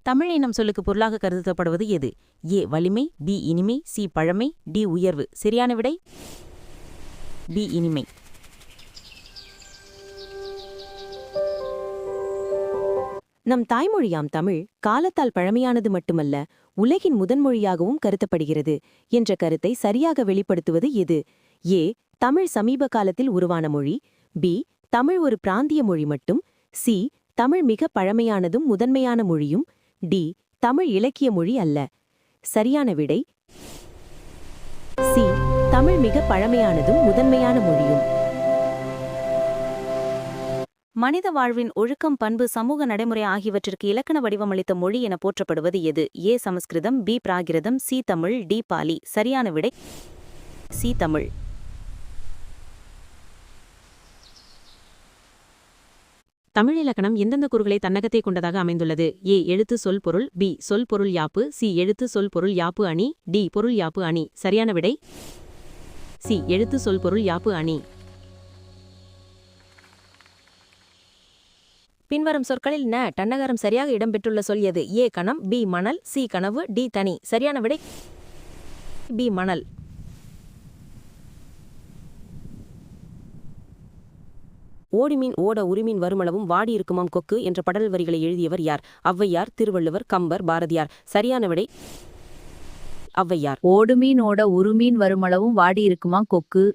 தமிழ் எனும் சொல்லுக்கு பொருளாக கருதப்படுவது எது? ஏ வலிமை, பி இனிமை, சி பழமை, டி உயர்வு. சரியான விடை பி இனிமை. நம் தாய்மொழியாம் தமிழ் காலத்தால் பழமையானது மட்டுமல்ல, உலகின் முதன்மொழியாகவும் கருதப்படுகிறது என்ற கருத்தை சரியாக வெளிப்படுத்துவது எது? ஏ தமிழ் சமீப காலத்தில் உருவான மொழி, பி தமிழ் ஒரு பிராந்திய மொழி மட்டும், சி தமிழ் மிக பழமையானதும் முதன்மையான மொழியும், டி தமிழ் இலக்கிய மொழி அல்ல. சரியான விடை சி தமிழ் மிக பழமையானதும் முதன்மையான மொழியும். மனித வாழ்வின் ஒழுக்கம், பண்பு, சமூக நடைமுறை ஆகியவற்றிற்கு இலக்கண வடிவமளித்த மொழி என போற்றப்படுவது எது? ஏ சமஸ்கிருதம், பி பிராகிருதம், சி தமிழ், டி பாலி. சரியான விடை சி தமிழ். தமிழ் இலக்கணம் எந்தெந்த கூறுகளை தன்னகத்தை கொண்டதாக அமைந்துள்ளது? ஏ எழுத்து சொல் பொருள், பி சொல் பொருள் யாப்பு, சி எழுத்து சொல் பொருள் யாப்பு அணி, டி பொருள் யாப்பு அணி. சரியான விடை சி எழுத்து சொல் பொருள் யாப்பு அணி. பின்வரும் சொற்களில் ந டன்னகரம் சரியாக இடம்பெற்றுள்ள சொல் எது? ஏ கணம், பி மணல், சி கனவு, டி தனி. சரியான விடை பி மணல். ஓடிமீன் ஓட உரிமீன் வருமளவும் வாடி இருக்குமாம் கொக்கு என்ற பாடல் வரிகளை எழுதியவர் யார்? ஔவையார், திருவள்ளுவர், கம்பர், பாரதியார். சரியான விடை ஔவையார். ஓடுமீன் ஓட உருமீன் வருமளவும் வாடி இருக்குமா கொக்கு.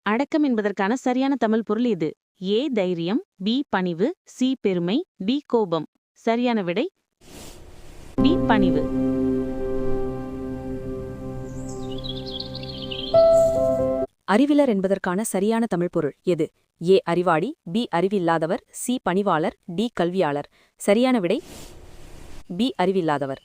அடக்கம் என்பதற்கான சரியான தமிழ் பொருள் இது. ஏ தைரியம், பி பணிவு, சி பெருமை, டி கோபம். சரியான விடை பி பணிவு. அறிவிலர் என்பதற்கான சரியான தமிழ் பொருள் எது? ஏ அறிவாளி, பி அறிவில்லாதவர், சி பணிவாளர், டி கல்வியாளர். சரியான விடை பி அறிவில்லாதவர்.